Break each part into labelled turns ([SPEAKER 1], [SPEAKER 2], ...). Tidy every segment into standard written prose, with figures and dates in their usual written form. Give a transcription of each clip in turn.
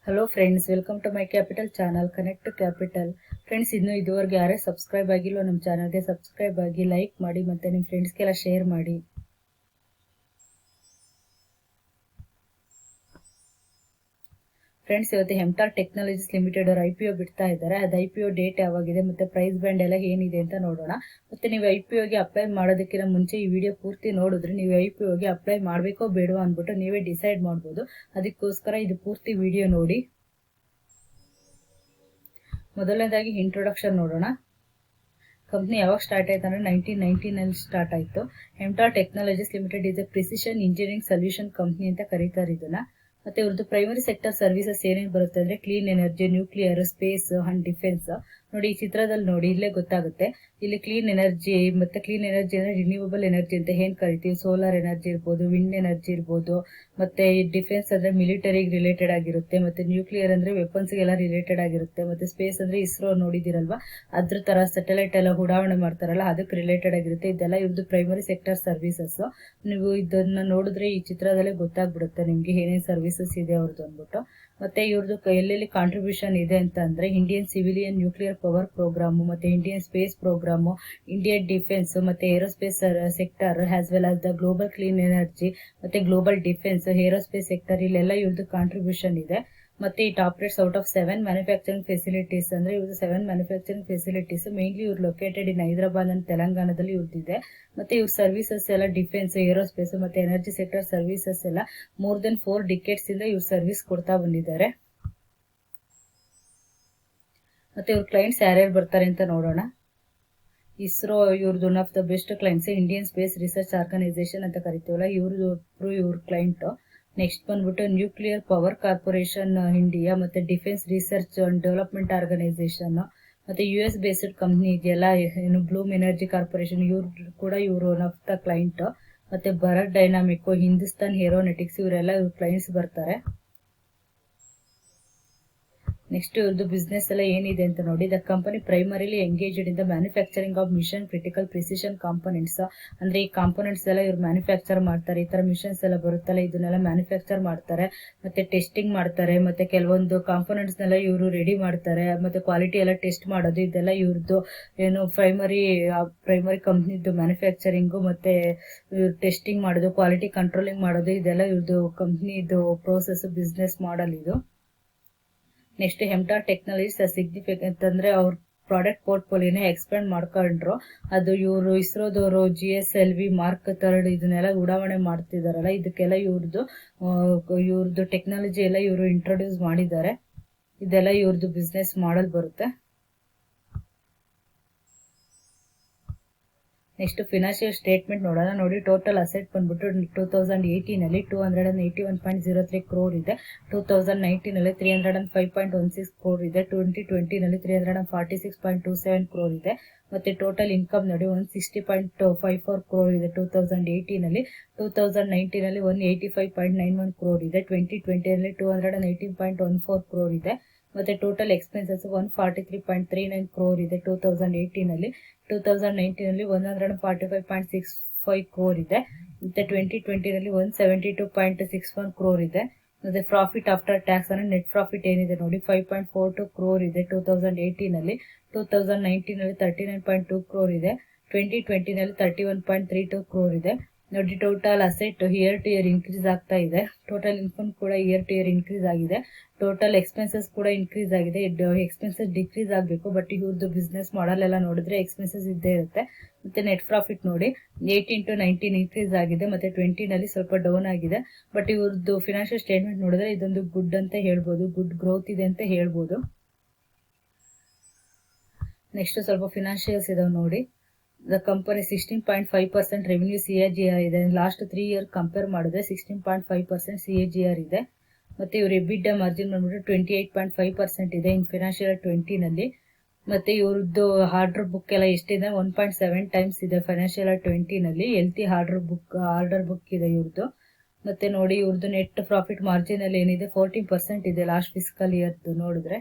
[SPEAKER 1] Hello friends, welcome to my capital channel connect to capital. Friends, ಇದುವರೆಗೆ ಯಾರೇ subscribe ಆಗಿಲ್ಲೋ ನಮ್ಮ ಚಾನಲ್ಗೆ ಸಬ್ಸ್ಕ್ರೈಬ್ ಆಗಿ, ಲೈಕ್ ಮಾಡಿ ಮತ್ತು ನಿಮ್ಮ ಫ್ರೆಂಡ್ಸ್ಗೆಲ್ಲ ಶೇರ್ ಮಾಡಿ. ಫ್ರೆಂಡ್ಸ್, ಇವತ್ತು ಹೆಮ್ಟಾರ್ ಟೆಕ್ನಾಲಜೀಸ್ ಲಿಮಿಟೆಡ್ ಅವರು IPO ಬಿಡ್ತಾ ಇದ್ದಾರೆ. ಅದು IPO ಡೇಟ್ ಯಾವಾಗಿದೆ ಮತ್ತು ಪ್ರೈಸ್ ಬ್ಯಾಂಡ್ ಎಲ್ಲ ಏನಿದೆ ಅಂತ ನೋಡೋಣ. ಮತ್ತು ನೀವು IPOಗೆ ಅಪ್ಲೈ ಮಾಡೋದಕ್ಕಿಂತ ಮುಂಚೆ ಈ ವಿಡಿಯೋ ಪೂರ್ತಿ ನೋಡಿದ್ರೆ ನೀವು IPOಗೆ ಅಪ್ಲೈ ಮಾಡಬೇಕೋ ಬೇಡವಾ ಅಂದ್ಬಿಟ್ಟು ನೀವೇ ಡಿಸೈಡ್ ಮಾಡ್ಬೋದು. ಅದಕ್ಕೋಸ್ಕರ ಇದು ಪೂರ್ತಿ ವಿಡಿಯೋ ನೋಡಿ. ಮೊದಲನೇದಾಗಿ ಇಂಟ್ರೊಡಕ್ಷನ್ ನೋಡೋಣ. ಕಂಪ್ನಿ ಯಾವಾಗ ಸ್ಟಾರ್ಟ್ ಆಯ್ತು ಅಂದರೆ 1990 ಸ್ಟಾರ್ಟ್ ಆಯಿತು. Hemtar technologies limited is a precision engineering solution company ಅಂತ ಕರೀತಾರೆ ಇದನ್ನ. ಮತ್ತೆ ಇವ್ರದ್ದು ಪ್ರೈಮರಿ ಸೆಕ್ಟರ್ ಸರ್ವಿಸಸ್ ಏನೇನು ಬರುತ್ತೆ ಅಂದರೆ clean energy, nuclear, space and defence. ನೋಡಿ, ಈ ಚಿತ್ರದಲ್ಲಿ ನೋಡಿ, ಇಲ್ಲೇ ಗೊತ್ತಾಗುತ್ತೆ. ಇಲ್ಲಿ ಕ್ಲೀನ್ ಎನರ್ಜಿ ಮತ್ತೆ ಕ್ಲೀನ್ ಎನರ್ಜಿ ಅಂದರೆ ರಿನ್ಯೂವಬಲ್ ಎನರ್ಜಿ ಅಂತ ಏನ್ ಕರಿತೀವಿ. ಸೋಲಾರ್ ಎನರ್ಜಿ ಇರ್ಬೋದು, ವಿಂಡ್ ಎನರ್ಜಿ ಇರ್ಬೋದು. ಮತ್ತೆ ಈ ಡಿಫೆನ್ಸ್ ಅಂದ್ರೆ ಮಿಲಿಟರಿಗೆ ರಿಲೇಟೆಡ್ ಆಗಿರುತ್ತೆ. ಮತ್ತೆ ನ್ಯೂಕ್ಲಿಯರ್ ಅಂದ್ರೆ ವೆಪನ್ಸ್ಗೆಲ್ಲ ರಿಲೇಟೆಡ್ ಆಗಿರುತ್ತೆ. ಮತ್ತೆ ಸ್ಪೇಸ್ ಅಂದ್ರೆ ಇಸ್ರೋ ನೋಡಿದಿರಲ್ವಾ, ಅದ್ರ ತರ ಸ್ಯಾಟಲೈಟ್ ಎಲ್ಲ ಉಡಾವಣೆ ಮಾಡ್ತಾರಲ್ಲ, ಅದಕ್ಕೆ ರಿಲೇಟೆಡ್ ಆಗಿರುತ್ತೆ. ಇದೆಲ್ಲ ಇವ್ರದ್ದು ಪ್ರೈಮರಿ ಸೆಕ್ಟರ್ ಸರ್ವಿಸಸ್. ನೀವು ಇದನ್ನ ನೋಡಿದ್ರೆ ಈ ಚಿತ್ರದಲ್ಲೇ ಗೊತ್ತಾಗ್ಬಿಡುತ್ತೆ ನಿಮ್ಗೆ ಏನೇನು ಸರ್ವಿಸಸ್ ಇದೆ ಅವ್ರದ್ದು ಅಂದ್ಬಿಟ್ಟು. ಮತ್ತೆ ಇವ್ರದ್ದು ಎಲ್ಲೆಲ್ಲಿ ಕಾಂಟ್ರಿಬ್ಯೂಷನ್ ಇದೆ ಅಂತ ಅಂದ್ರೆ Indian civilian nuclear power programme, ಮತ್ತೆ Indian space programme, Indian defence, ಮತ್ತೆ aerospace sector, as well as the global clean energy, ಮತ್ತೆ ಗ್ಲೋಬಲ್ ಡಿಫೆನ್ಸ್, ಏರೋಸ್ಪೇಸ್ ಸೆಕ್ಟರ್, ಇಲ್ಲೆಲ್ಲ ಇವ್ರದ್ದು ಕಾಂಟ್ರಿಬ್ಯೂಷನ್ ಇದೆ. ಮತ್ತೆ it operates out of 7 manufacturing facilities. ಅಂದ್ರೆ ಇವ್ರದ್ದು 7 ಮ್ಯಾನುಫ್ಯಾಕ್ಚರಿಂಗ್ ಫೆಸಿಲಿಟೀಸ್, ಮೇನ್ಲಿ ಇವ್ರು ಲೊಕೇಟೆಡ್ ಇನ್ ಹೈದರಾಬಾದ್ ಅಂಡ್ ತೆಲಂಗಾಣದಲ್ಲಿ ಇವ್ರದ್ದಿದೆ. ಮತ್ತೆ ಇವ್ರ ಸರ್ವಿಸಸ್ ಎಲ್ಲ ಡಿಫೆನ್ಸ್, ಏರೋಸ್ಪೇಸ್ ಮತ್ತೆ ಎನರ್ಜಿ ಸೆಕ್ಟರ್ ಸರ್ವಿಸಸ್ ಎಲ್ಲ ಮೋರ್ ದೆನ್ 4 ಡಿಕೆಟ್ಸ್ ಇಂದ ಇವ್ರು ಸರ್ವಿಸ್ ಕೊಡ್ತಾ ಬಂದಿದ್ದಾರೆ. ಮತ್ತೆ ಇವ್ರ ಕ್ಲೈಂಟ್ಸ್ ಯಾರ್ಯಾರು ಬರ್ತಾರೆ ಅಂತ ನೋಡೋಣ. ಇಸ್ರೋ ಇವ್ರದ್ದು one of the best clients. Indian Space Research Organisation ಅಂತ ಕರಿತೀವಲ್ಲ, ಇವ್ರ ಕ್ಲೈಂಟ್. ನೆಕ್ಸ್ಟ್ ಬಂದ್ಬಿಟ್ಟು ನ್ಯೂಕ್ಲಿಯರ್ ಪವರ್ ಕಾರ್ಪೊರೇಷನ್ ಇಂಡಿಯಾ, ಮತ್ತೆ Defence Research and Development Organisation, ಮತ್ತೆ US ಬೇಸ್ಡ್ ಕಂಪ್ನಿ ಇದೆಯಲ್ಲ, ಏನು ಬ್ಲೂಮ್ ಎನರ್ಜಿ ಕಾರ್ಪೊರೇಷನ್, ಇವರು ಒನ್ ಆಫ್ ದ ಕ್ಲೈಂಟ್. ಮತ್ತೆ ಭಾರತ್ ಡೈನಾಮಿಕ್, ಹಿಂದೂಸ್ತಾನ್ ಏರೋನಾಟಿಕ್ಸ್, ಇವರೆಲ್ಲ ಇವ್ರ ಕ್ಲೈಂಟ್ಸ್ ಬರ್ತಾರೆ. ನೆಕ್ಸ್ಟ್ ಇವ್ರದ್ದು ಬಿಸ್ನೆಸ್ ಎಲ್ಲ ಏನಿದೆ ಅಂತ ನೋಡಿ. The company primarily engaged in the manufacturing of mission critical precision components. ಅಂದ್ರೆ ಈ ಕಾಂಪೊನೆಂಟ್ಸ್ ಎಲ್ಲ ಇವ್ರು ಮ್ಯಾನುಫ್ಯಾಕ್ಚರ್ ಮಾಡ್ತಾರೆ. ಈ ತರ ಮಿಷನ್ಸ್ ಎಲ್ಲ ಬರುತ್ತಲ್ಲ, ಇದನ್ನೆಲ್ಲ ಮ್ಯಾನುಫ್ಯಾಕ್ಚರ್ ಮಾಡ್ತಾರೆ. ಮತ್ತೆ ಟೆಸ್ಟಿಂಗ್ ಮಾಡ್ತಾರೆ. ಮತ್ತೆ ಕೆಲವೊಂದು ಕಾಂಪೊನೆಂಟ್ಸ್ ನೆಲ್ಲ ಇವರು ರೆಡಿ ಮಾಡ್ತಾರೆ. ಮತ್ತೆ ಕ್ವಾಲಿಟಿ ಎಲ್ಲ ಟೆಸ್ಟ್ ಮಾಡೋದು, ಇದೆಲ್ಲ ಇವ್ರದ್ದು ಏನು ಪ್ರೈಮರಿ ಕಂಪ್ನಿದು ಮ್ಯಾನುಫ್ಯಾಕ್ಚರಿಂಗು, ಮತ್ತೆ ಟೆಸ್ಟಿಂಗ್ ಮಾಡೋದು, ಕ್ವಾಲಿಟಿ ಕಂಟ್ರೋಲಿಂಗ್ ಮಾಡೋದು, ಇದೆಲ್ಲ ಇವ್ರದ್ದು ಕಂಪ್ನಿದು ಪ್ರೋಸೆಸ್, ಬಿಸ್ನೆಸ್ ಮಾಡಲ್ ಇದು. ನೆಕ್ಸ್ಟ್ ಹೆಮ್ಟಾರ್ ಟೆಕ್ನಾಲಜೀಸ್ ಸಿಗ್ನಿಫಿಕೆಂಟ್ ಅಂದ್ರೆ ಅವ್ರ ಪ್ರಾಡಕ್ಟ್ ಪೋರ್ಟ್ಫೋಲಿಯೋನ ಎಕ್ಸ್ಪ್ಯಾಂಡ್ ಮಾಡ್ಕೊಂಡ್ರು. ಅದು ಇವರು ಇಸ್ರೋದವರು GSLV Mark 3 ಇದನ್ನೆಲ್ಲ ಉಡಾವಣೆ ಮಾಡ್ತಿದಾರಲ್ಲ, ಇದಕ್ಕೆಲ್ಲ ಇವ್ರದ್ದು ಟೆಕ್ನಾಲಜಿ ಎಲ್ಲ ಇವರು ಇಂಟ್ರೊಡ್ಯೂಸ್ ಮಾಡಿದ್ದಾರೆ. ಇದೆಲ್ಲ ಇವ್ರದ್ದು ಬಿಸ್ನೆಸ್ ಮಾಡಲ್ ಬರುತ್ತೆ. ನೆಕ್ಸ್ಟ್ ಫಿನಾನ್ಷಿಯಲ್ ಸ್ಟೇಟ್ಮೆಂಟ್ ನೋಡೋಣ. ನೋಡಿ, ಟೋಟಲ್ ಅಸೆಟ್ ಬಂದ್ಬಿಟ್ಟು 2018 ಅಲ್ಲಿ 281.03 ಕ್ರೋರ್ ಇದೆ. 2019 ಅಲ್ಲಿ 305.16 ಕ್ರೋರ್ ಇದೆ. 2020 ನಲ್ಲಿ 346.27 ಕ್ರೋರ್ ಇದೆ. ಮತ್ತೆ ಟೋಟಲ್ ಇನ್ಕಮ್ ನೋಡಿ 160.54 ಕ್ರೋರ್ ಇದೆ 2018 ಅಲ್ಲಿ. 2019 ಅಲ್ಲಿ 185.91 ಕ್ರೋರ್ ಇದೆ. 2020 ಅಲ್ಲಿ 218.14 ಕ್ರೋರ್ ಇದೆ. ಮತ್ತೆ ಟೋಟಲ್ ಎಕ್ಸ್ಪೆನ್ಸಸ್ 143.39 ಕ್ರೋರ್ ಇದೆ 2018 ಅಲ್ಲಿ. 2019 ಅಲ್ಲಿ 145.65 ಕ್ರೋರ್ ಇದೆ. ಮತ್ತೆ 2020 ನಲ್ಲಿ 172.61 ಕ್ರೋರ್ ಇದೆ. ಮತ್ತೆ ಪ್ರಾಫಿಟ್ ಆಫ್ಟರ್ ಟ್ಯಾಕ್ಸ್ ಅಂದ್ರೆ ನೆಟ್ ಪ್ರಾಫಿಟ್ ಏನಿದೆ ನೋಡಿ 5.42 ಕ್ರೋರ್ ಇದೆ 2018 ಅಲ್ಲಿ. 2019 ಅಲ್ಲಿ 39.2 ಕ್ರೋರ್ ಇದೆ. 2020 ನಲ್ಲಿ 31.32 ಕ್ರೋರ್ ಇದೆ. ನೋಡಿ, total asset year to year increase ಆಗ್ತಾ ಇದೆ. ಟೋಟಲ್ ಇನ್ಕಮ್ ಕೂಡ ಇಯರ್ ಟು ಇಯರ್ ಇನ್ಕ್ರೀಸ್ ಆಗಿದೆ. ಟೋಟಲ್ ಎಕ್ಸ್ಪೆನ್ಸಸ್ ಕೂಡ ಇನ್ಕ್ರೀಸ್ ಆಗಿದೆ. ಎಕ್ಸ್ಪೆನ್ಸಸ್ ಡಿಕ್ರೀಸ್ ಆಗಬೇಕು, ಬಟ್ ಇವ್ರದ್ದು ಬಿಸ್ನೆಸ್ ಮಾಡಲ್ ಎಲ್ಲ ನೋಡಿದ್ರೆ ಎಕ್ಸ್ಪೆನ್ಸಸ್ ಇದ್ದೇ ಇರುತ್ತೆ. ಮತ್ತೆ ನೆಟ್ ಪ್ರಾಫಿಟ್ ನೋಡಿ 18 to 19 ಇನ್ಕ್ರೀಸ್ ಆಗಿದೆ. ಮತ್ತೆ 20 ನಲ್ಲಿ ಸ್ವಲ್ಪ ಡೌನ್ ಆಗಿದೆ. ಬಟ್ ಇವ್ರದ್ದು ಫಿನಾನ್ಷಿಯಲ್ ಸ್ಟೇಟ್ಮೆಂಟ್ ನೋಡಿದ್ರೆ ಇದೊಂದು ಗುಡ್ ಅಂತ ಹೇಳ್ಬೋದು, ಗುಡ್ ಗ್ರೋತ್ ಇದೆ ಅಂತ ಹೇಳ್ಬೋದು. ನೆಕ್ಸ್ಟ್ ಸ್ವಲ್ಪ ಫಿನಾನ್ಷಿಯಲ್ಸ್ ಇದಾವೆ ನೋಡಿ. ದ ಕಂಪನಿ 16.5% ರೆವಿನ್ಯೂ CAGR ಇದೆ. ಲಾಸ್ಟ್ 3 ಇಯರ್ ಕಂಪೇರ್ ಮಾಡಿದ್ರೆ 16.5% CAGR ಇದೆ. ಮತ್ತೆ ಇವ್ರ EBITDA ಮಾರ್ಜಿನ್ ಬಂದ್ಬಿಟ್ಟು 28.5% ಇದೆ ಇನ್ ಫಿನಾನ್ಷಿಯಲ್ 20 ನಲ್ಲಿ. ಮತ್ತೆ ಇವ್ರದ್ದು ಆರ್ಡರ್ ಬುಕ್ ಎಲ್ಲ ಎಷ್ಟಿದೆ 1.7 ಟೈಮ್ಸ್ ಇದೆ ಫೈನಾನ್ಷಿಯಲ್ 20 ನಲ್ಲಿ. ಎಲ್ತಿ ಆರ್ಡರ್ ಬುಕ್ ಇದೆ ಇವ್ರದ್ದು. ಮತ್ತೆ ನೋಡಿ, ಇವ್ರದ್ದು ನೆಟ್ ಪ್ರಾಫಿಟ್ ಮಾರ್ಜಿನ್ ಅಲ್ಲಿ ಏನಿದೆ 14% ಇದೆ ಲಾಸ್ಟ್ ಫಿಸ್ಕಲ್ ಇಯರ್ದು ನೋಡಿದ್ರೆ.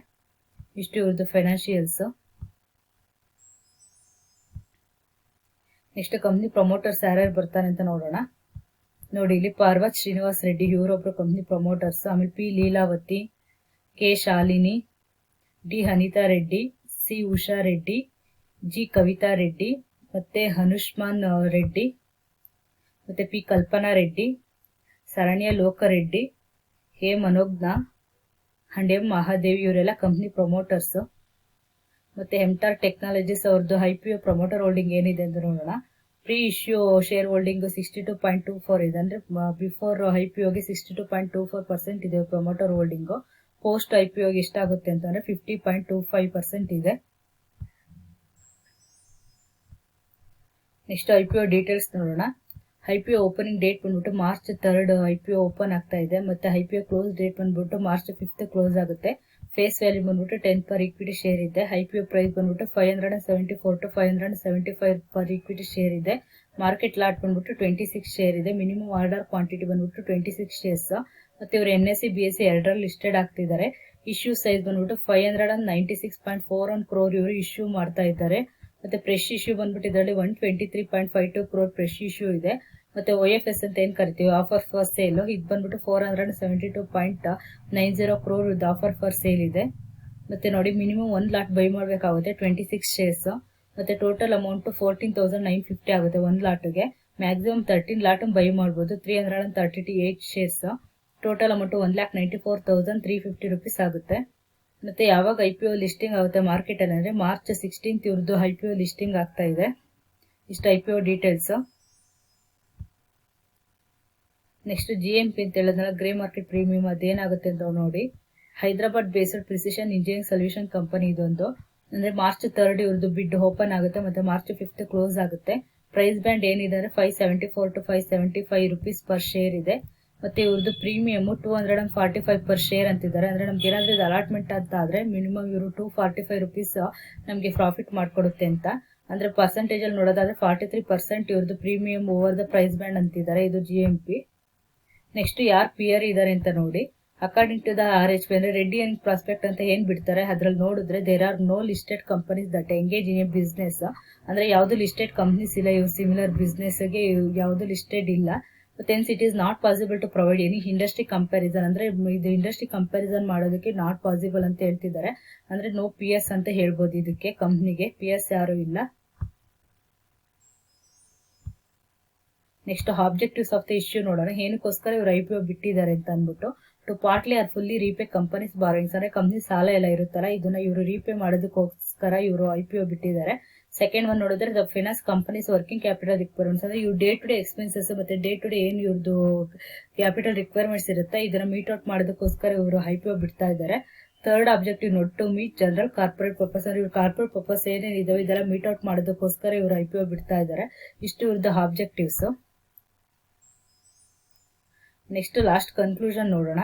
[SPEAKER 1] ಇಷ್ಟು ಇವ್ರದ್ದು ಫೈನಾನ್ಷಿಯಲ್ಸ್. ನೆಕ್ಸ್ಟ್ ಕಂಪ್ನಿ ಪ್ರಮೋಟರ್ಸ್ ಯಾರ್ಯಾರು ಬರ್ತಾರೆ ಅಂತ ನೋಡೋಣ. ನೋಡಿ, ಇಲ್ಲಿ ಪಾರ್ವತ್ ಶ್ರೀನಿವಾಸ್ ರೆಡ್ಡಿ ಇವರೊಬ್ರು ಕಂಪ್ನಿ ಪ್ರಮೋಟರ್ಸ್. ಆಮೇಲೆ P Leelavathi, K Shalini, D Anitha Reddy, C Usha Reddy, G Kavitha Reddy, ಮತ್ತೆ ಹನುಷ್ಮಾನ್ ರೆಡ್ಡಿ, ಮತ್ತೆ P Kalpana Reddy, Saranya Lokareddy, A Manogna and M Mahadev ಇವರೆಲ್ಲ ಕಂಪ್ನಿ ಪ್ರಮೋಟರ್ಸ್. ಮತ್ತೆ ಹೆಮ್ಟಾರ್ ಟೆಕ್ನಾಲಜೀಸ್ ಅವ್ರದ್ದು IPO ಪ್ರಮೋಟರ್ ಹೋಲ್ಡಿಂಗ್ ಏನಿದೆ ಅಂತ ನೋಡೋಣ. ಪ್ರೀ ಇಶ್ಯೂ ಶೇರ್ ಹೋಲ್ಡಿಂಗ್ 62.24 ಇದೆ, ಅಂದ್ರೆ ಬಿಫೋರ್ IPOಗೆ 62.24% ಇದೆ ಪ್ರಮೋಟರ್ ಹೋಲ್ಡಿಂಗು. ಪೋಸ್ಟ್ IPOಗೆ ಎಷ್ಟಾಗುತ್ತೆ ಅಂತಂದ್ರೆ 50.25% ಇದೆ. ನೆಕ್ಸ್ಟ್ IPO ಡೀಟೇಲ್ಸ್ ನೋಡೋಣ. IPO ಓಪನಿಂಗ್ ಡೇಟ್ ಬಂದ್ಬಿಟ್ಟು March 3 IPO ಓಪನ್ ಆಗ್ತಾ ಇದೆ. ಮತ್ತೆ IPO ಕ್ಲೋಸ್ ಡೇಟ್ ಬಂದ್ಬಿಟ್ಟು March 5 ಕ್ಲೋಸ್ ಆಗುತ್ತೆ. ಫೇಸ್ ವ್ಯಾಲ್ಯೂ ಬಂದ್ಬಿಟ್ಟು 10 per equity ಶೇರ್ ಇದೆ. IPO ಪ್ರೈಸ್ ಬಂದ್ಬಿಟ್ಟು 574 to 575 per equity ಶೇರ್ ಇದೆ. ಮಾರ್ಕೆಟ್ ಲಾಟ್ ಬಂದ್ಬಿಟ್ಟು 26 ಶೇರ್ ಇದೆ. ಮಿನಿಮಮ್ ಆರ್ಡರ್ ಕ್ವಾಂಟಿಟಿ ಬಂದ್ಬಿಟ್ಟು 26 ಶೇರ್ಸ್. ಮತ್ತೆ ಇವರು NSE BSE ಎರಡರಲ್ಲಿ ಲಿಸ್ಟೆಡ್ ಆಗ್ತಿದ್ದಾರೆ. ಇಶ್ಯೂ ಸೈಜ್ ಬಂದ್ಬಿಟ್ಟು 596.41 crore ಇವರು ಇಶ್ಯೂ ಮಾಡ್ತಾ ಇದ್ದಾರೆ. ಮತ್ತೆ ಫ್ರೆಶ್ ಇಶ್ಯೂ ಬಂದ್ಬಿಟ್ಟು ಇದರಲ್ಲಿ 123.52 crore ಫ್ರೆಶ್ ಇಶ್ಯೂ ಇದೆ. ಮತ್ತೆ OFS ಅಂತ ಏನ್ ಕರಿತೀವಿ, ಆಫರ್ ಫಾರ್ ಸೇಲ್, ಇದು ಬಂದ್ಬಿಟ್ಟು 472.90 crore ಇದು ಆಫರ್ ಫಾರ್ ಸೇಲ್ ಇದೆ. ಮತ್ತೆ ನೋಡಿ, ಮಿನಿಮಮ್ 1 ಲಾಟ್ ಬೈ ಮಾಡಬೇಕಾಗುತ್ತೆ 26 ಶೇರ್ಸ್. ಮತ್ತೆ ಟೋಟಲ್ ಅಮೌಂಟ್ 14,950 ಆಗುತ್ತೆ 1 ಲಾಟ್ಗೆ. ಮ್ಯಾಕ್ಸಿಮಮ್ 13 ಲಾಟ್ ಬೈ ಮಾಡಬಹುದು, 338 ಶೇರ್ಸ್. ಟೋಟಲ್ ಅಮೌಂಟ್ 1,94,350 rupees ಆಗುತ್ತೆ. ಮತ್ತೆ ಯಾವಾಗ IPO ಲಿಸ್ಟಿಂಗ್ ಆಗುತ್ತೆ ಮಾರ್ಕೆಟ್ ಅಲ್ಲಿ ಅಂದ್ರೆ March 16 ಇವ್ರದ್ದು IPO ಲಿಸ್ಟಿಂಗ್ ಆಗ್ತಾ ಇದೆ. ಇಷ್ಟು IPO ಡೀಟೇಲ್ಸ್. ನೆಕ್ಸ್ಟ್ GMP ಅಂತ ಹೇಳಿದ್ನಲ್ಲ, ಗ್ರೇ ಮಾರ್ಕೆಟ್ ಪ್ರೀಮಿಯಂ, ಅದೇನಾಗುತ್ತೆ ಅಂತ ನೋಡಿ. Hyderabad based precision engineering solution company ಇದೊಂದು. ಅಂದ್ರೆ March 3 ಇವ್ರದ್ದು ಬಿಡ್ ಓಪನ್ ಆಗುತ್ತೆ, ಮತ್ತೆ March 5 ಕ್ಲೋಸ್ ಆಗುತ್ತೆ. ಪ್ರೈಸ್ ಬ್ಯಾಂಡ್ ಏನಿದೆ ಅಂದ್ರೆ 574 to 575 rupees ಪರ್ ಶೇರ್ ಇದೆ. ಮತ್ತೆ ಇವ್ರದ್ದು ಪ್ರೀಮಿಯಮ್ 245 per ಶೇರ್ ಅಂತಿದ್ದಾರೆ. ಅಂದ್ರೆ ನಮ್ಗೆ ಏನಾದ್ರೂ ಇದು ಅಲಾಟ್ಮೆಂಟ್ ಅಂತ ಆದ್ರೆ ಮಿನಿಮಮ್ ಇವರು 245 rupees ನಮ್ಗೆ ಪ್ರಾಫಿಟ್ ಮಾಡ್ಕೊಡುತ್ತೆ ಅಂತ. ಅಂದ್ರೆ ಪರ್ಸೆಂಟೇಜ್ ಅಲ್ಲಿ ನೋಡೋದಾದ್ರೆ 43% ಇವ್ರದ್ದು premium over the price band ಅಂತಿದ್ದಾರೆ. ಇದು GMP. ನೆಕ್ಸ್ಟ್ ಯಾರು PR ಇದಾರೆ ಅಂತ ನೋಡಿ. ಅಕಾರ್ಡಿಂಗ್ ಟು ದ RHP ಅಂದ್ರೆ ರೆಡ್ಡಿ ಅಂಡ್ ಪ್ರಾಸ್ಪೆಕ್ಟ್ ಅಂತ ಏನ್ ಬಿಡ್ತಾರೆ ಅದ್ರಲ್ಲಿ ನೋಡಿದ್ರೆ there are no listed companies that engage in a business. ಅಂದ್ರೆ ಯಾವ್ದು ಲಿಸ್ಟೆಡ್ ಕಂಪನೀಸ್ ಇಲ್ಲ ಇವ್ರು ಸಿಮಿಲರ್ ಬಿಸ್ನೆಸ್ ಗೆ, ಯಾವ್ದು ಲಿಸ್ಟೆಡ್ ಇಲ್ಲ. Hence it is not possible to provide any industry comparison. ಅಂದ್ರೆ ಇದು ಇಂಡಸ್ಟ್ರಿ ಕಂಪ್ಯಾರಿಸನ್ ಮಾಡೋದಕ್ಕೆ ನಾಟ್ ಪಾಸಿಬಲ್ ಅಂತ ಹೇಳ್ತಿದ್ದಾರೆ. ಅಂದ್ರೆ ನೋ PS ಅಂತ ಹೇಳ್ಬೋದು ಇದಕ್ಕೆ. ಕಂಪ್ನಿಗೆ PS ಯಾರು ಇಲ್ಲ. Next objectives of the issue ನೋಡೋಣ. ಏನಕ್ಕೋಸ್ಕರ ಇವರು IPO ಬಿಟ್ಟಿದ್ದಾರೆ ಅಂತ ಅಂದ್ಬಿಟ್ಟು, to partly or fully repay companies borrowings. ಅಂದ್ರೆ ಕಂಪ್ನಿ ಸಾಲ ಎಲ್ಲ ಇರುತ್ತಲ್ಲ, ಇದನ್ನ ಇವರು ರೀಪೇ ಮಾಡೋದಕ್ಕೋಸ್ಕರ ಇವರು IPO ಬಿಟ್ಟಿದ್ದಾರೆ. ಸೆಕೆಂಡ್ ಒನ್ ನೋಡಿದ್ರೆ the finance companies working capital requirements. ಅಂದ್ರೆ ಇವ್ರು ಡೇ ಟು ಡೇ ಎಕ್ಸ್ಪೆನ್ಸಸ್ ಮತ್ತೆ ಡೇ ಟು ಡೇ ಏನ್ ಇವ್ರದ್ದು ಕ್ಯಾಪಿಟಲ್ ರಿಕ್ವೈರ್ಮೆಂಟ್ಸ್ ಇರುತ್ತೆ ಇದನ್ನ ಮೀಟ್ ಔಟ್ ಮಾಡೋದಕ್ಕೋಸ್ಕರ ಇವರು IPO ಬಿಡ್ತಾ ಇದ್ದಾರೆ. ಥರ್ಡ್ ಆಬ್ಜೆಕ್ಟಿವ್ ನೋಡಿ, to meet general corporate purpose. ಅಂದ್ರೆ ಇವ್ರ ಕಾರ್ಪೊರೇಟ್ ಪರ್ಪಸ್ ಏನೇನಿದಾವೆ ಇದೆಲ್ಲ ಮೀಟ್ ಔಟ್ ಮಾಡೋದಕ್ಕೋಸ್ಕರ ಇವರು IPO ಬಿಡ್ತಾ ಇದ್ದಾರೆ. ಇಷ್ಟು ಇವ್ರದ್ದು ಆಬ್ಜೆಕ್ಟಿವ್ಸ್. ನೆಕ್ಸ್ಟ್ ಲಾಸ್ಟ್ ಕನ್ಕ್ಲೂಷನ್ ನೋಡೋಣ.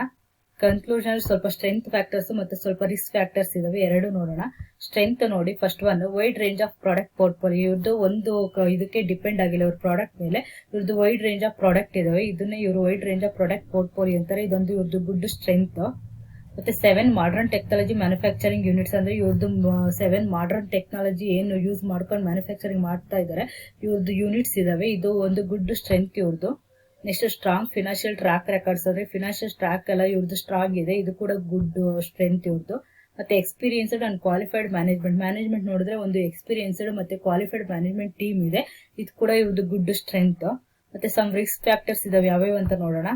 [SPEAKER 1] ಕನ್ಕ್ಲೂಷನ್ ಸ್ವಲ್ಪ ಸ್ಟ್ರೆಂತ್ ಫ್ಯಾಕ್ಟರ್ಸ್ ಮತ್ತೆ ಸ್ವಲ್ಪ ರಿಸ್ಕ್ ಫ್ಯಾಕ್ಟರ್ಸ್ ಇದಾವೆ, ಎರಡು ನೋಡೋಣ. ಸ್ಟ್ರೆಂತ್ ನೋಡಿ, first one wide range of product portfolio. ಇವ್ರದ್ದು ಒಂದು ಇದಕ್ಕೆ ಡಿಪೆಂಡ್ ಆಗಿಲ್ಲ ಇವ್ರ ಪ್ರಾಡಕ್ಟ್ ಮೇಲೆ. ಇವ್ರದ್ದು ವೈಡ್ ರೇಂಜ್ ಆಫ್ ಪ್ರಾಡಕ್ಟ್ ಇದಾವೆ, ಇದನ್ನೇ ಇವರು wide range of product portfolio ಅಂತಾರೆ. ಇದೊಂದು ಇವ್ರದ್ದು ಗುಡ್ ಸ್ಟ್ರೆಂತ್. ಮತ್ತೆ 7 ಮಾಡರ್ನ್ ಟೆಕ್ನಾಲಜಿ ಮ್ಯಾನುಫ್ಯಾಕ್ಚರಿಂಗ್ ಯೂನಿಟ್ಸ್. ಅಂದ್ರೆ ಇವ್ರದ್ದು 7 ಮಾಡರ್ನ್ ಟೆಕ್ನಾಲಜಿ ಏನು ಯೂಸ್ ಮಾಡ್ಕೊಂಡು ಮ್ಯಾನುಫ್ಯಾಕ್ಚರಿಂಗ್ ಮಾಡ್ತಾ ಇದ್ದಾರೆ ಇವ್ರದ್ದು ಯೂನಿಟ್ಸ್ ಇದಾವೆ. ಇದು ಒಂದು ಗುಡ್ ಸ್ಟ್ರೆಂತ್ ಇವ್ರದ್ದು. Next strong financial track records. ಅಂದ್ರೆ ಫಿನಾನ್ಷಿಯಲ್ ಟ್ರ್ಯಾಕ್ ಎಲ್ಲ ಇವ್ರದ್ದು ಸ್ಟ್ರಾಂಗ್ ಇದೆ, ಇದು ಕೂಡ ಗುಡ್ ಸ್ಟ್ರೆಂತ್ ಇವ್ರದ್ದು. ಮತ್ತೆ ಎಕ್ಸ್ಪೀರಿಯನ್ಸ್ಡ್ ಅಂಡ್ ಕ್ವಾಲಿಫೈಡ್ ಮ್ಯಾನೇಜ್ಮೆಂಟ್ ನೋಡಿದ್ರೆ ಒಂದು ಎಕ್ಸ್ಪೀರಿಯನ್ಸ್ಡ್ ಮತ್ತೆ ಕ್ವಾಲಿಫೈಡ್ ಮ್ಯಾನೇಜ್ಮೆಂಟ್ ಟೀಮ್ ಇದೆ, ಇದು ಕೂಡ ಇವ್ರದ್ದು ಗುಡ್ ಸ್ಟ್ರೆಂತ್. ಮತ್ತೆ ಸಮ್ ರಿಸ್ಕ್ ಫ್ಯಾಕ್ಟರ್ಸ್ ಇದಾವೆ, ಯಾವ್ಯಾವ ಅಂತ ನೋಡೋಣ.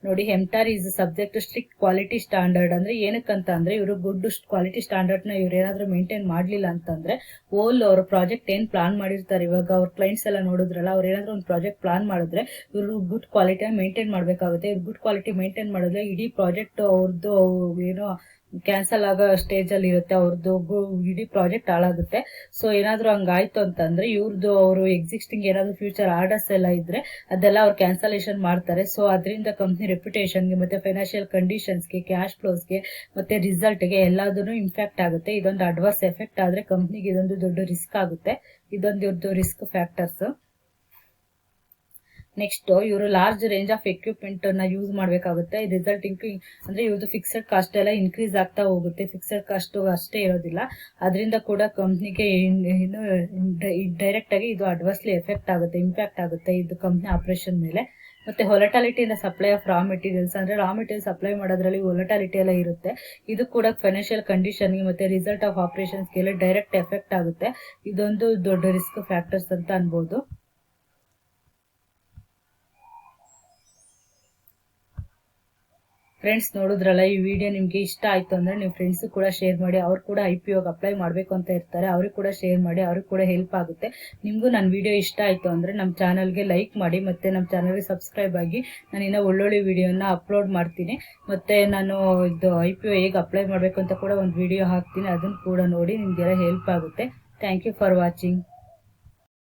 [SPEAKER 1] ನೋಡಿ, Hemtar is subject to strict quality standard. ಅಂದ್ರೆ ಏನಕ್ಕಂತ ಅಂದ್ರೆ ಇವರು ಗುಡ್ ಕ್ವಾಲಿಟಿ ಸ್ಟ್ಯಾಂಡರ್ಡ್ ನ ಇವ್ರು ಏನಾದ್ರೂ ಮೇಂಟೈನ್ ಮಾಡ್ಲಿಲ್ಲ ಅಂತಂದ್ರೆ ಓಲ್ ಅವ್ರ ಪ್ರಾಜೆಕ್ಟ್ ಏನ್ ಪ್ಲಾನ್ ಮಾಡಿರ್ತಾರೆ, ಇವಾಗ ಅವ್ರ ಕ್ಲೈಂಟ್ಸ್ ಎಲ್ಲ ನೋಡಿದ್ರಲ್ಲ, ಅವ್ರು ಏನಾದ್ರೂ ಒಂದು ಪ್ರಾಜೆಕ್ಟ್ ಪ್ಲಾನ್ ಮಾಡಿದ್ರೆ ಇವರು ಗುಡ್ ಕ್ವಾಲಿಟಿ ಮೇಂಟೈನ್ ಮಾಡ್ಬೇಕಾಗುತ್ತೆ. ಇವ್ರು ಗುಡ್ ಕ್ವಾಲಿಟಿ ಮೇಂಟೈನ್ ಮಾಡಿದ್ರೆ ಇಡೀ ಪ್ರಾಜೆಕ್ಟ್ ಅವ್ರದ್ದು ಏನೋ ಕ್ಯಾನ್ಸಲ್ ಆಗೋ ಸ್ಟೇಜ್ ಅಲ್ಲಿ ಇರುತ್ತೆ, ಅವ್ರದ್ದು ಇಡೀ ಪ್ರಾಜೆಕ್ಟ್ ಹಾಳಾಗುತ್ತೆ. ಸೊ ಏನಾದ್ರು ಹಂಗಾಯ್ತು ಅಂತಂದ್ರೆ ಇವ್ರದ್ದು ಅವರು ಎಕ್ಸಿಸ್ಟಿಂಗ್ ಏನಾದ್ರು ಫ್ಯೂಚರ್ ಆರ್ಡರ್ಸ್ ಎಲ್ಲ ಇದ್ರೆ ಅದೆಲ್ಲ ಅವ್ರು ಕ್ಯಾನ್ಸಲೇಷನ್ ಮಾಡ್ತಾರೆ. ಸೊ ಅದರಿಂದ ಕಂಪ್ನಿ ರೆಪ್ಯುಟೇಷನ್ಗೆ ಮತ್ತೆ ಫೈನಾನ್ಷಿಯಲ್ ಕಂಡೀಷನ್ಸ್ಗೆ, ಕ್ಯಾಶ್ ಫ್ಲೋಸ್ಗೆ ಮತ್ತೆ ರಿಸಲ್ಟ್ಗೆ ಎಲ್ಲದನ್ನು ಇಂಪ್ಯಾಕ್ಟ್ ಆಗುತ್ತೆ. ಇದೊಂದು ಅಡ್ವರ್ಸ್ ಎಫೆಕ್ಟ್ ಆದ್ರೆ ಕಂಪ್ನಿಗೆ ಇದೊಂದು ದೊಡ್ಡ ರಿಸ್ಕ್ ಆಗುತ್ತೆ. ಇದೊಂದು ಇವ್ರದ್ದು ರಿಸ್ಕ್ ಫ್ಯಾಕ್ಟರ್ಸ್. ನೆಕ್ಸ್ಟ್ ಇವರು ಲಾರ್ಜ್ ರೇಂಜ್ ಆಫ್ ಎಕ್ವಿಪ್ಮೆಂಟ್ ನ ಯೂಸ್ ಮಾಡಬೇಕಾಗುತ್ತೆ. ರಿಸಲ್ಟಿಂಗ್ ಅಂದ್ರೆ ಇವ್ರದ್ದು ಫಿಕ್ಸೆಡ್ ಕಾಸ್ಟ್ ಎಲ್ಲ ಇನ್ಕ್ರೀಸ್ ಆಗ್ತಾ ಹೋಗುತ್ತೆ, ಫಿಕ್ಸೆಡ್ ಕಾಸ್ಟ್ ಅಷ್ಟೇ ಇರೋದಿಲ್ಲ. ಅದರಿಂದ ಕೂಡ ಕಂಪ್ನಿಗೆ ಡೈರೆಕ್ಟ್ ಆಗಿ ಇದು ಅಡ್ವರ್ಸ್ಲಿ ಎಫೆಕ್ಟ್ ಆಗುತ್ತೆ, ಇಂಪ್ಯಾಕ್ಟ್ ಆಗುತ್ತೆ ಇದು ಕಂಪ್ನಿ ಆಪರೇಷನ್ ಮೇಲೆ. ಮತ್ತೆ volatility in the supply of raw materials, ಅಂದ್ರೆ ರಾ ಮೆಟೀರಿಯಲ್ ಸಪ್ಲೈ ಮಾಡೋದ್ರಲ್ಲಿ ಹೊಲಟಾಲಿಟಿ ಎಲ್ಲ ಇರುತ್ತೆ. ಇದು ಕೂಡ ಫೈನಾನ್ಷಿಯಲ್ ಕಂಡೀಷನ್ಗೆ ಮತ್ತೆ ರಿಸಲ್ಟ್ ಆಫ್ ಆಪರೇಷನ್ಸ್ಗೆಲ್ಲ ಡೈರೆಕ್ಟ್ ಎಫೆಕ್ಟ್ ಆಗುತ್ತೆ. ಇದೊಂದು ದೊಡ್ಡ ರಿಸ್ಕ್ ಫ್ಯಾಕ್ಟರ್ಸ್ ಅಂತ ಅನ್ಬೋದು. ಫ್ರೆಂಡ್ಸ್, ನೋಡಿದ್ರಲ್ಲ, ಈ ವಿಡಿಯೋ ನಿಮಗೆ ಇಷ್ಟ ಆಯ್ತು ಅಂದ್ರೆ ನಿಮ್ಮ ಫ್ರೆಂಡ್ಸ್ ಕೂಡ ಶೇರ್ ಮಾಡಿ. ಅವ್ರು ಕೂಡ IPO ಅಪ್ಲೈ ಮಾಡಬೇಕು ಅಂತ ಇರ್ತಾರೆ, ಅವ್ರಿಗೆ ಕೂಡ ಶೇರ್ ಮಾಡಿ, ಅವ್ರಿಗೆ ಕೂಡ ಹೆಲ್ಪ್ ಆಗುತ್ತೆ. ನಿಮಗೂ ನನ್ನ ವಿಡಿಯೋ ಇಷ್ಟ ಆಯ್ತು ಅಂದ್ರೆ ನಮ್ಮ ಚಾನಲ್ಗೆ ಲೈಕ್ ಮಾಡಿ, ಮತ್ತೆ ನಮ್ಮ ಚಾನಲ್ಗೆ ಸಬ್ಸ್ಕ್ರೈಬ್ ಆಗಿ. ನಾನು ಇನ್ನೂ ಒಳ್ಳೊಳ್ಳೆ ವಿಡಿಯೋನ ಅಪ್ಲೋಡ್ ಮಾಡ್ತೀನಿ. ಮತ್ತೆ ನಾನು ಇದು IPO ಹೇಗೆ ಅಪ್ಲೈ ಮಾಡಬೇಕು ಅಂತ ಕೂಡ ಒಂದು ವಿಡಿಯೋ ಹಾಕ್ತೀನಿ, ಅದನ್ನು ಕೂಡ ನೋಡಿ, ನಿಮಗೆಲ್ಲ ಹೆಲ್ಪ್ ಆಗುತ್ತೆ. Thank you for watching.